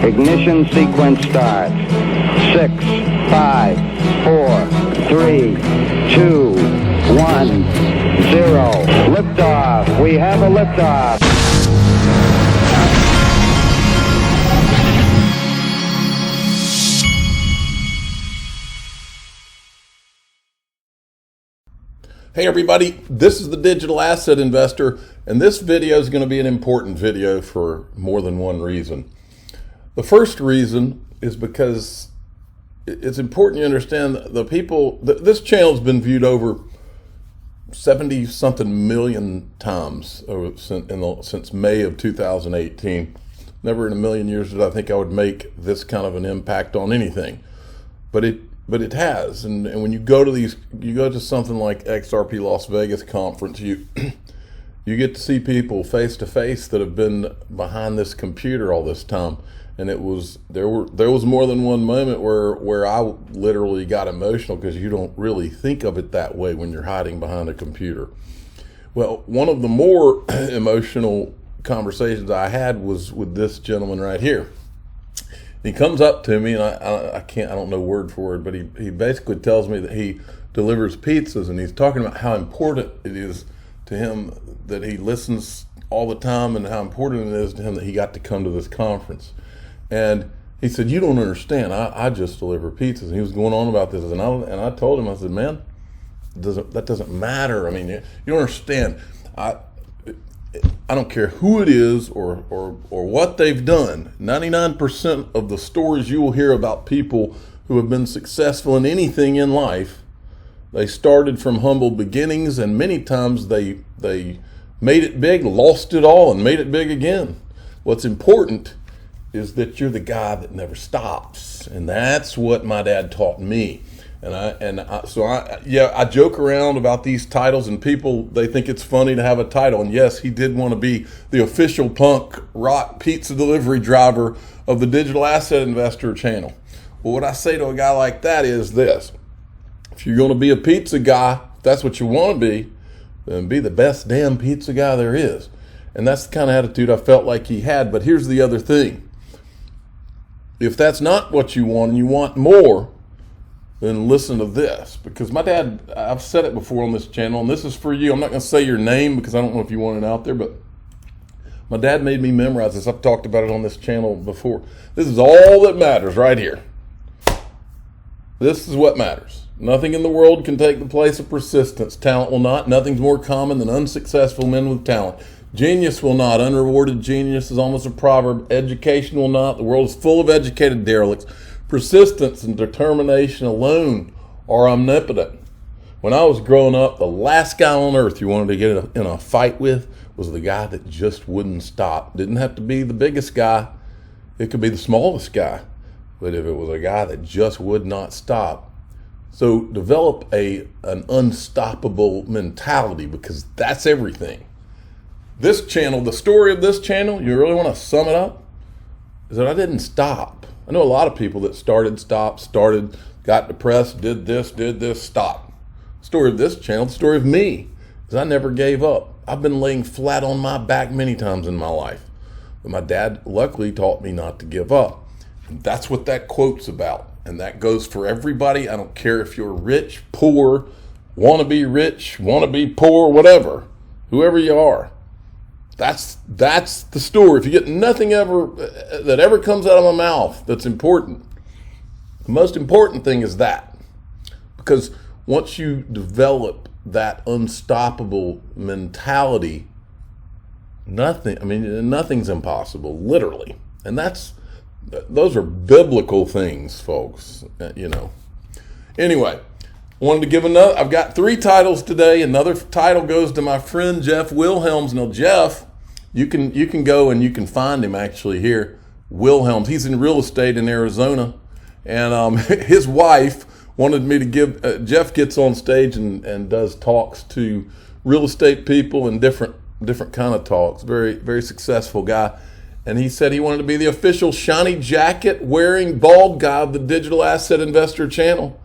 Ignition sequence starts. 6, 5, 4, 3, 2, 1, 0. Liftoff. We have a liftoff. Hey everybody, this is the Digital Asset Investor, and this video is going to be an important video for more than one reason. The first reason is because it's important you understand the people, this channel has been viewed over 70-something million times since May of 2018. Never in a million years did I think I would make this kind of an impact on anything, but it has, and when you go to something like XRP Las Vegas conference, you get to see people face to face that have been behind this computer all this time, and there was more than one moment where I literally got emotional because you don't really think of it that way when you're hiding behind a computer. Well, one of the more emotional conversations I had was with this gentleman right here. He comes up to me, and I don't know word for word, but he basically tells me that he delivers pizzas, and he's talking about how important it is to him that he listens all the time and how important it is to him that he got to come to this conference. And he said, "You don't understand, I just deliver pizzas." And he was going on about this, and I told him, I said, "Man, that doesn't matter. I mean, you don't understand. I don't care who it is or what they've done. 99% of the stories you will hear about people who have been successful in anything in life, they started from humble beginnings, and many times they made it big, lost it all, and made it big again. What's important is that you're the guy that never stops, and that's what my dad taught me. So I joke around about these titles, and people, they think it's funny to have a title. And yes, he did want to be the official punk rock pizza delivery driver of the Digital Asset Investor channel. Well, what I say to a guy like that is this: if you're going to be a pizza guy, if that's what you want to be, then be the best damn pizza guy there is. And that's the kind of attitude I felt like he had. But here's the other thing: if that's not what you want and you want more, then listen to this, because my dad, I've said it before on this channel, and this is for you. I'm not going to say your name because I don't know if you want it out there, but my dad made me memorize this. I've talked about it on this channel before. This is all that matters right here. This is what matters. Nothing in the world can take the place of persistence. Talent will not. Nothing's more common than unsuccessful men with talent. Genius will not. Unrewarded genius is almost a proverb. Education will not. The world is full of educated derelicts. Persistence and determination alone are omnipotent. When I was growing up, the last guy on earth you wanted to get in a fight with was the guy that just wouldn't stop. Didn't have to be the biggest guy. It could be the smallest guy. But if it was a guy that just would not stop. So develop an unstoppable mentality, because that's everything. This channel, the story of this channel, you really want to sum it up, is that I didn't stop. I know a lot of people that started, got depressed, did this, stopped. The story of this channel, the story of me, is I never gave up. I've been laying flat on my back many times in my life. But my dad luckily taught me not to give up. And that's what that quote's about. And that goes for everybody. I don't care if you're rich, poor, want to be rich, want to be poor, whatever, whoever you are. That's the story. If you get nothing that ever comes out of my mouth that's important, the most important thing is that. Because once you develop that unstoppable mentality, nothing's impossible, literally. And those are biblical things, folks, Anyway, wanted to give I've got 3 titles today. Another title goes to my friend Jeff Wilhelms. Now Jeff, you can go and you can find him actually here. Wilhelms, he's in real estate in Arizona, and his wife wanted me to give, Jeff gets on stage and does talks to real estate people and different kind of talks. Very, very successful guy. And he said he wanted to be the official shiny jacket wearing bald guy of the Digital Asset Investor channel.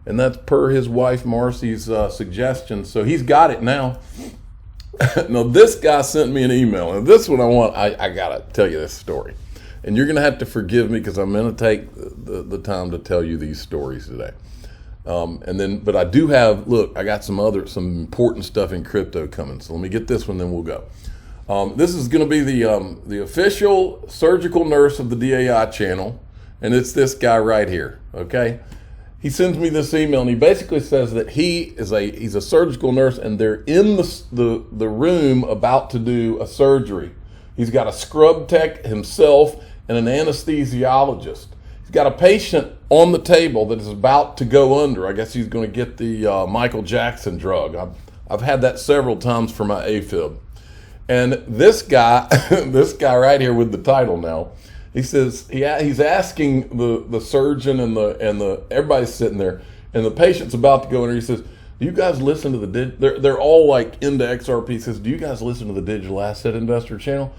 And that's per his wife Marcy's suggestion. So he's got it now. Now this guy sent me an email, and this one I got to tell you this story. And you're going to have to forgive me because I'm going to take the time to tell you these stories today. But I do have, look, I got some important stuff in crypto coming. So let me get this one, then we'll go. This is going to be the official surgical nurse of the DAI channel. And it's this guy right here, okay? He sends me this email, and he basically says that he's a surgical nurse, and they're in the room about to do a surgery. He's got a scrub tech himself and an anesthesiologist. He's got a patient on the table that is about to go under. I guess he's going to get the Michael Jackson drug. I've had that several times for my AFib. And this guy, this guy right here with the title now, he says he's asking the surgeon and the everybody's sitting there, and the patient's about to go in there. He says, "Do you guys listen to they're all like into XRP?" He says, "Do you guys listen to the Digital Asset Investor channel?"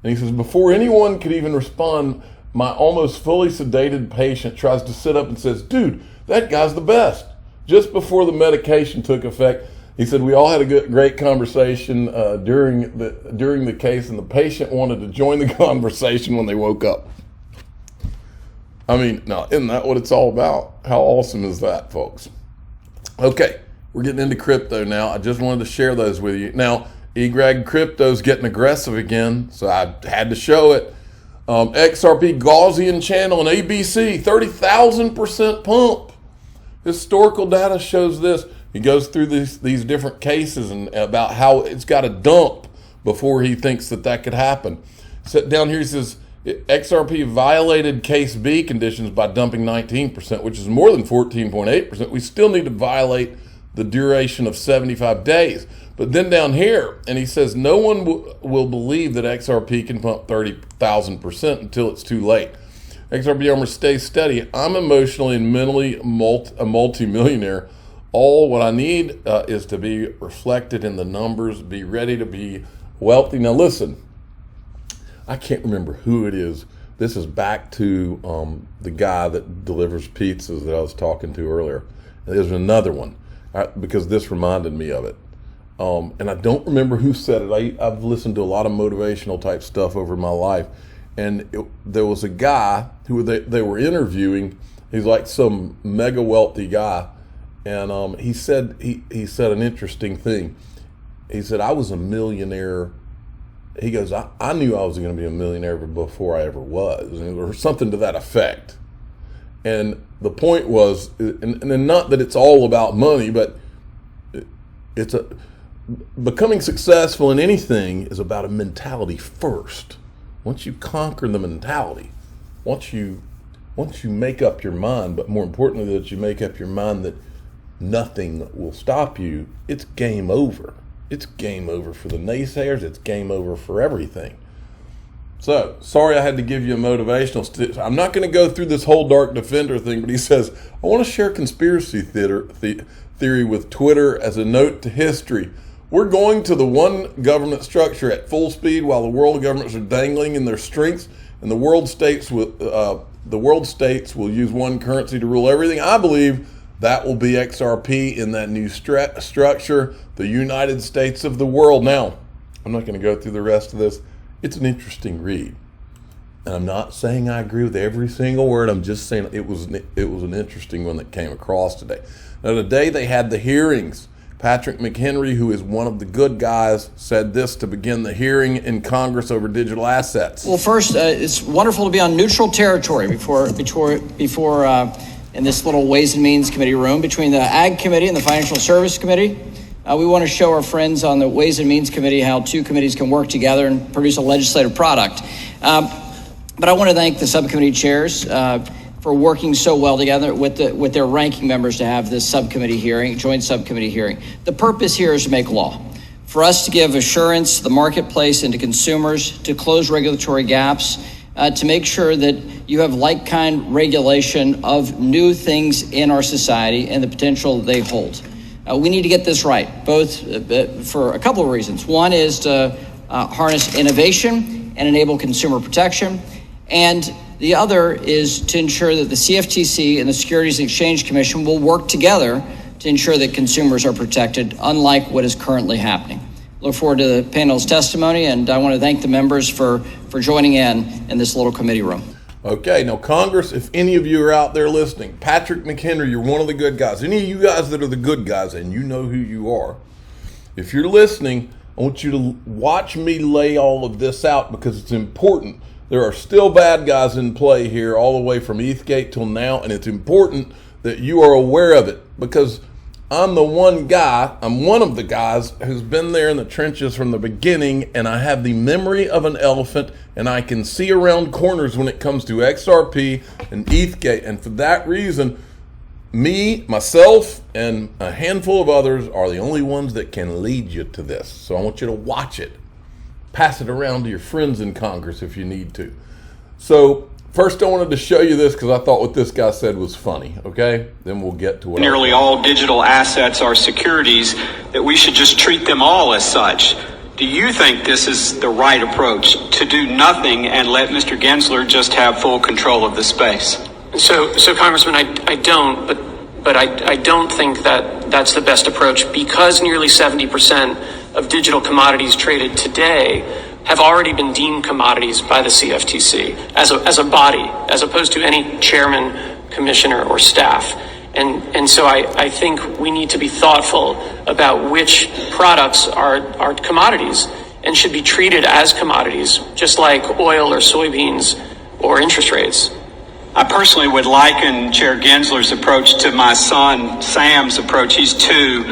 And he says, before anyone could even respond, my almost fully sedated patient tries to sit up and says, "Dude, that guy's the best." Just before the medication took effect, he said, "We all had a great conversation during the case, and the patient wanted to join the conversation when they woke up." I mean, now, isn't that what it's all about? How awesome is that, folks? Okay, we're getting into crypto now. I just wanted to share those with you. Now, eGreg Crypto's getting aggressive again, so I had to show it. XRP Gaussian channel and ABC, 30,000% pump. Historical data shows this. He goes through these different cases and about how it's got to dump before he thinks that could happen. So down here he says XRP violated case B conditions by dumping 19%, which is more than 14.8%. We still need to violate the duration of 75 days. But then down here, and he says no one will believe that XRP can pump 30,000% until it's too late. XRP armor stays steady. I'm emotionally and mentally a multi-millionaire. All what I need is to be reflected in the numbers, be ready to be wealthy. Now listen, I can't remember who it is. This is back to the guy that delivers pizzas that I was talking to earlier. There's another one because this reminded me of it. And I don't remember who said it. I've listened to a lot of motivational type stuff over my life. And there was a guy who they were interviewing. He's like some mega wealthy guy. And he said an interesting thing. He said, "I was a millionaire." He goes, I knew I was going to be a millionaire before I ever was, or something to that effect. And the point was, and not that it's all about money, but becoming successful in anything is about a mentality first. Once you conquer the mentality, once you make up your mind, but more importantly that you make up your mind that nothing will stop you, it's game over. It's game over for the naysayers. It's game over for everything. So, sorry I had to give you a motivational I'm not going to go through this whole Dark Defender thing, but he says, "I want to share conspiracy theory with Twitter as a note to history. We're going to the one government structure at full speed while the world governments are dangling in their strengths, and the world states will use one currency to rule everything. I believe that will be XRP in that new structure, the United States of the world." Now, I'm not going to go through the rest of this. It's an interesting read. And I'm not saying I agree with every single word. I'm just saying it was an interesting one that came across today. Now, today they had the hearings. Patrick McHenry, who is one of the good guys, said this to begin the hearing in Congress over digital assets. Well, first, it's wonderful to be on neutral territory before in this little Ways and Means Committee room between the Ag Committee and the Financial Service Committee. We want to show our friends on the Ways and Means Committee how two committees can work together and produce a legislative product. But I want to thank the subcommittee chairs for working so well together with their ranking members to have this subcommittee hearing, joint subcommittee hearing. The purpose here is to make law, for us to give assurance to the marketplace and to consumers, to close regulatory gaps, to make sure that you have like-kind regulation of new things in our society and the potential they hold. We need to get this right, both for a couple of reasons. One is to harness innovation and enable consumer protection. And the other is to ensure that the CFTC and the Securities and Exchange Commission will work together to ensure that consumers are protected, unlike what is currently happening. Look forward to the panel's testimony, and I want to thank the members for joining in this little committee room. Okay, now Congress, if any of you are out there listening, Patrick McHenry, you're one of the good guys. Any of you guys that are the good guys, and you know who you are, if you're listening, I want you to watch me lay all of this out because it's important. There are still bad guys in play here all the way from Ethgate till now, and it's important that you are aware of it because I'm one of the guys who's been there in the trenches from the beginning, and I have the memory of an elephant, and I can see around corners when it comes to XRP and Ethgate. And for that reason, myself, and a handful of others are the only ones that can lead you to this. So I want you to watch it. Pass it around to your friends in Congress if you need to. So first I wanted to show you this because I thought what this guy said was funny, okay? Then we'll get to what nearly all digital assets are securities, that we should just treat them all as such. Do you think this is the right approach, to do nothing and let Mr. Gensler just have full control of the space? So Congressman, I don't, but I don't think that that's the best approach, because nearly 70% of digital commodities traded today have already been deemed commodities by the CFTC as a body, as opposed to any chairman, commissioner, or staff. And so I think we need to be thoughtful about which products are commodities and should be treated as commodities, just like oil or soybeans or interest rates. I personally would liken Chair Gensler's approach to my son Sam's approach. He's 2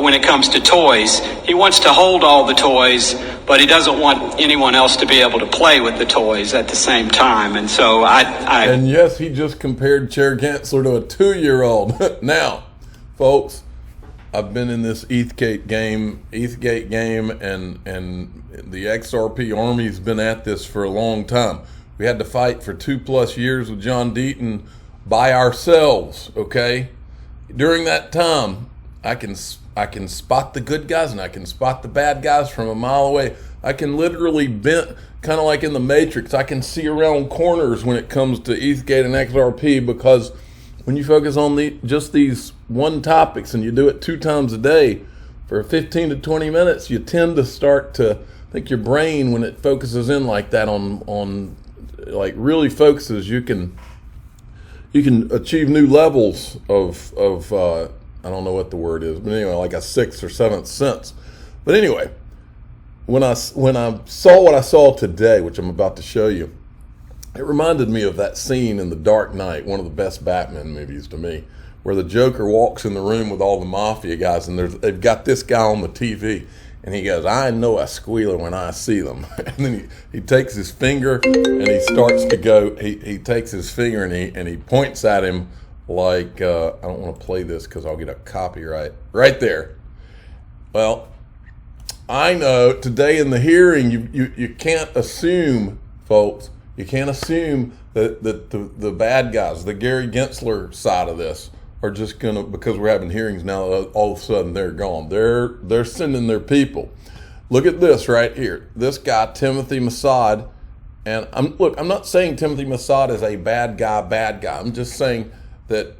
when it comes to toys. He wants to hold all the toys, but he doesn't want anyone else to be able to play with the toys at the same time. And so And yes, he just compared Chair Gensler to a 2-year-old. Now, folks, I've been in this Ethgate game, and the XRP Army's been at this for a long time. We had to fight for 2+ years with John Deaton by ourselves, okay? During that time, I can spot the good guys and I can spot the bad guys from a mile away. I can literally bend, kind of like in the Matrix, I can see around corners when it comes to Ethgate and XRP, because when you focus on just these one topics and you do it 2 times a day for 15 to 20 minutes, you tend to start to think your brain, when it focuses in like that on like really focuses, you can achieve new levels of I don't know what the word is, but anyway, like a 6th or 7th sense. But anyway, when I saw what I saw today, which I'm about to show you, it reminded me of that scene in The Dark Knight, one of the best Batman movies to me, where the Joker walks in the room with all the mafia guys, and they've got this guy on the TV, and he goes, "I know a squealer when I see them." And then he takes his finger and he starts to go, he takes his finger and he points at him like, I don't want to play this because I'll get a copyright. Right there. Well, I know today in the hearing, you can't assume, folks, you can't assume that the bad guys, the Gary Gensler side of this, are just gonna, because we're having hearings now, all of a sudden they're gone. They're sending their people. Look at this right here. This guy, Timothy Massad, and I'm not saying Timothy Massad is a bad guy. I'm just saying that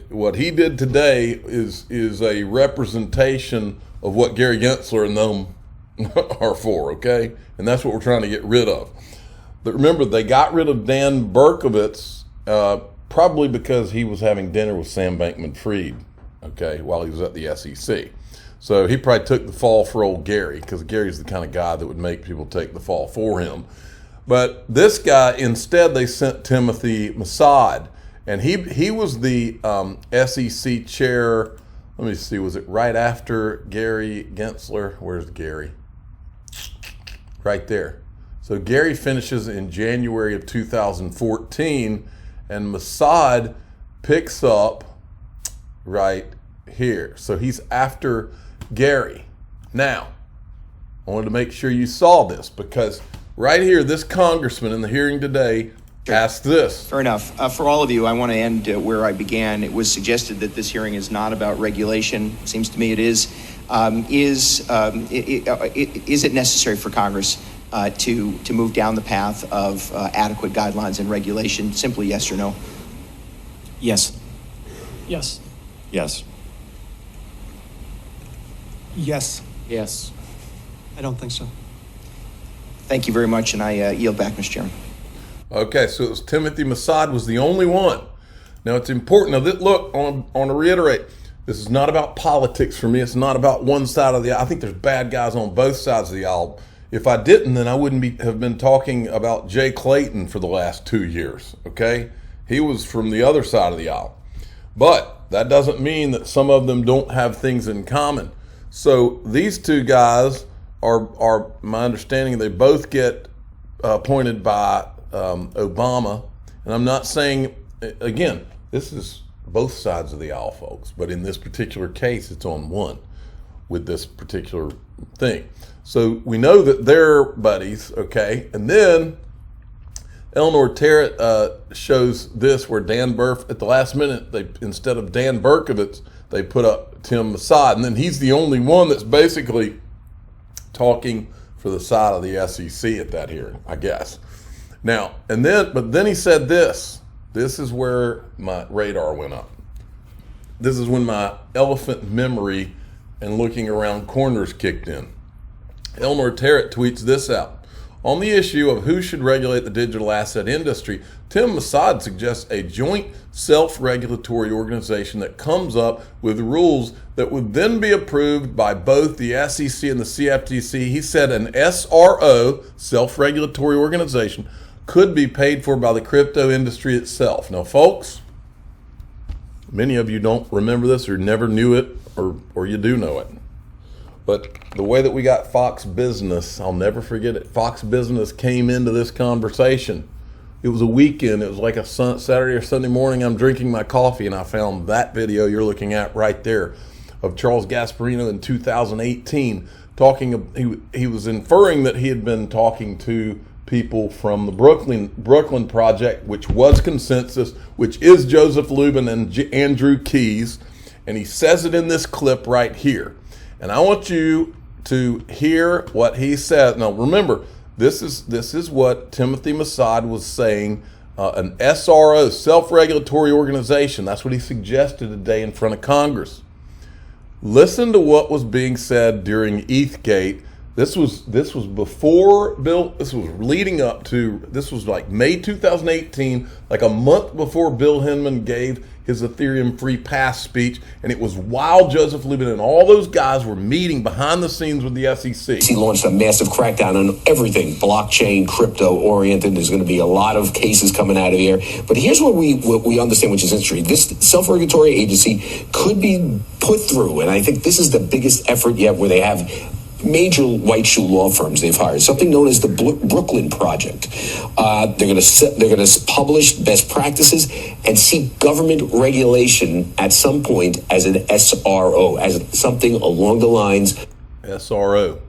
what he did today is a representation of what Gary Gensler and them are for, okay? And that's what we're trying to get rid of. But remember, they got rid of Dan Berkowitz, probably because he was having dinner with Sam Bankman-Fried, okay, while he was at the SEC. So he probably took the fall for old Gary, because Gary's the kind of guy that would make people take the fall for him. But this guy, instead, they sent Timothy Massad, and he was the SEC chair. Let me see, was it right after Gary Gensler? Where's Gary? Right there. So Gary finishes in January of 2014, and Massad picks up right here. So he's after Gary. Now, I wanted to make sure you saw this, because right here, this congressman in the hearing today asked this. Fair enough. For all of you, I want to end where I began. It was suggested that this hearing is not about regulation. It seems to me it is. Is it necessary for Congress to move down the path of adequate guidelines and regulation? Simply yes or no. Yes. Yes. Yes. Yes. Yes. I don't think so. Thank you very much, and I yield back, Mr. Chairman. Okay, so it was Timothy Massad was the only one. Now it's important. Now, look, I want to reiterate, this is not about politics for me. It's not about one side of the aisle. I think there's bad guys on both sides of the aisle. If I didn't, then I wouldn't have been talking about Jay Clayton for the last 2 years, okay? He was from the other side of the aisle. But that doesn't mean that some of them don't have things in common. So these two guys are my understanding, they both get appointed by Obama. And I'm not saying, again, this is both sides of the aisle, folks. But in this particular case, it's on one with this particular thing. So we know that they're buddies, okay? And then Eleanor Terrett shows this where Dan Burf, at the last minute, they instead of Dan Berkovitz, they put up Tim Massad. And then he's the only one that's basically talking for the side of the SEC at that hearing, I guess. Now, but then he said this. This is where my radar went up. This is when my elephant memory and looking around corners kicked in. Eleanor Terrett tweets this out. On the issue of who should regulate the digital asset industry, Tim Massad suggests a joint self-regulatory organization that comes up with rules that would then be approved by both the SEC and the CFTC. He said an SRO, self-regulatory organization, could be paid for by the crypto industry itself. Now, folks, many of you don't remember this or never knew it, or you do know it. But the way that we got Fox Business, I'll never forget it. Fox Business came into this conversation. It was a weekend. It was like a Saturday or Sunday morning. I'm drinking my coffee, and I found that video you're looking at right there of Charles Gasparino in 2018 talking. He was inferring that he had been talking to people from the Brooklyn Project, which was Consensus, which is Joseph Lubin and Andrew Keyes, and he says it in this clip right here. And I want you to hear what he said. Now, remember, this is what Timothy Massad was saying, an SRO, self-regulatory organization. That's what he suggested today in front of Congress. Listen to what was being said during Ethgate. This was before Bill. This was leading up to. This was like May 2018, like a month before Bill Hinman gave his Ethereum free pass speech, and it was while Joseph Lubin and all those guys were meeting behind the scenes with the SEC. He launched a massive crackdown on everything blockchain, crypto oriented. There's going to be a lot of cases coming out of here. But here's what we understand, which is interesting. This self-regulatory agency could be put through, and I think this is the biggest effort yet, where they have major white shoe law firms they've hired, something known as the Brooklyn Project. They're going to publish best practices and seek government regulation at some point as an SRO, as something along the lines SRO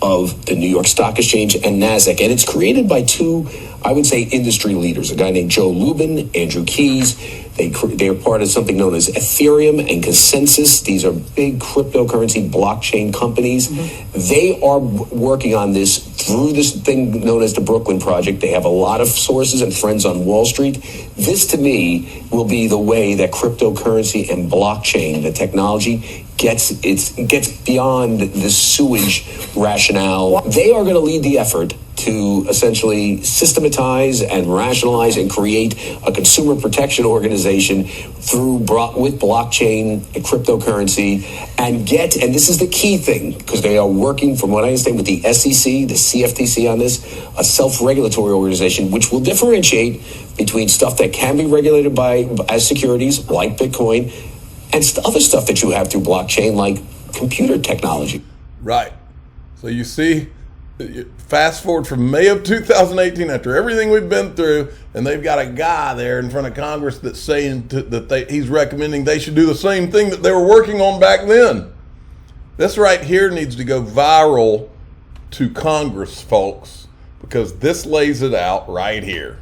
of the New York Stock Exchange and NASDAQ. And it's created by two, I would say, industry leaders, a guy named Joe Lubin, Andrew Keyes. They're part of something known as Ethereum and Consensus. These are big cryptocurrency blockchain companies. Mm-hmm. They are working on this through this thing known as the Brooklyn Project. They have a lot of sources and friends on Wall Street. This, to me, will be the way that cryptocurrency and blockchain, the technology, gets beyond the sewage rationale. They are going to lead the effort to essentially systematize and rationalize and create a consumer protection organization with blockchain and cryptocurrency, and this is the key thing, because they are working, from what I understand, with the SEC, the CFTC on this, a self-regulatory organization, which will differentiate between stuff that can be regulated as securities, like Bitcoin, and other stuff that you have through blockchain, like computer technology. Right. So you see, fast forward from May of 2018, after everything we've been through, and they've got a guy there in front of Congress that's saying he's recommending they should do the same thing that they were working on back then. This right here needs to go viral to Congress, folks, because this lays it out right here.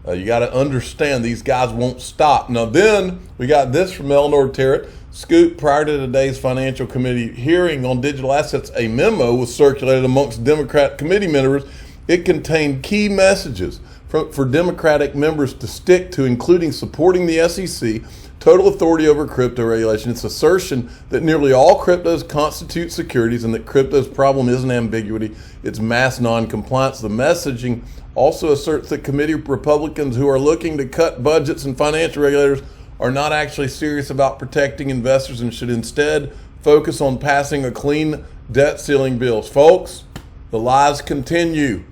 You got to understand, these guys won't stop. Now then, we got this from Eleanor Terrett. Scoop, prior to today's Financial Committee hearing on digital assets, a memo was circulated amongst Democrat committee members. It contained key messages for Democratic members to stick to, including supporting the SEC total authority over crypto regulation. Its assertion that nearly all cryptos constitute securities and that crypto's problem isn't ambiguity, it's mass non-compliance. The messaging also asserts that committee Republicans who are looking to cut budgets and financial regulators are not actually serious about protecting investors and should instead focus on passing a clean debt ceiling bills. Folks, the lies continue.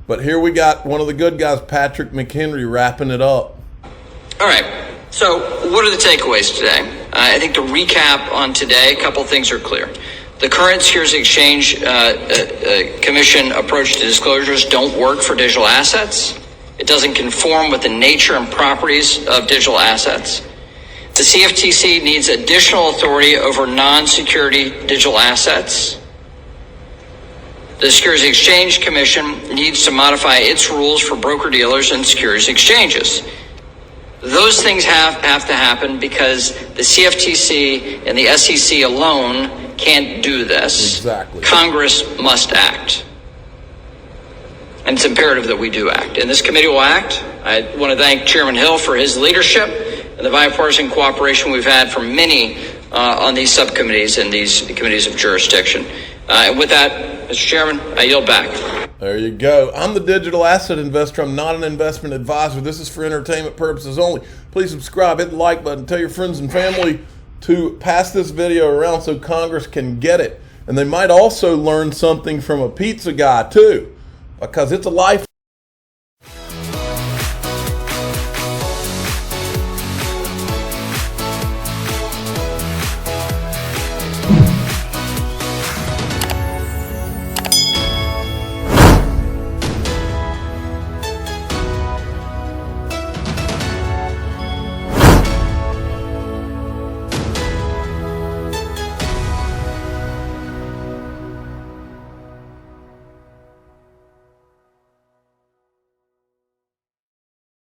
But here we got one of the good guys, Patrick McHenry, wrapping it up. All right. So what are the takeaways today? I think to recap on today, a couple things are clear. The current Securities Exchange Commission approach to disclosures don't work for digital assets. It doesn't conform with the nature and properties of digital assets. The CFTC needs additional authority over non-security digital assets. The Securities Exchange Commission needs to modify its rules for broker-dealers and securities exchanges. Those things have to happen because the CFTC and the SEC alone can't do this. Exactly. Congress must act. And it's imperative that we do act. And this committee will act. I want to thank Chairman Hill for his leadership and the bipartisan cooperation we've had from many on these subcommittees and these committees of jurisdiction. And with that, Mr. Chairman, I yield back. There you go. I'm the digital asset investor. I'm not an investment advisor. This is for entertainment purposes only. Please subscribe, hit the like button, tell your friends and family to pass this video around so Congress can get it. And they might also learn something from a pizza guy too, because it's a life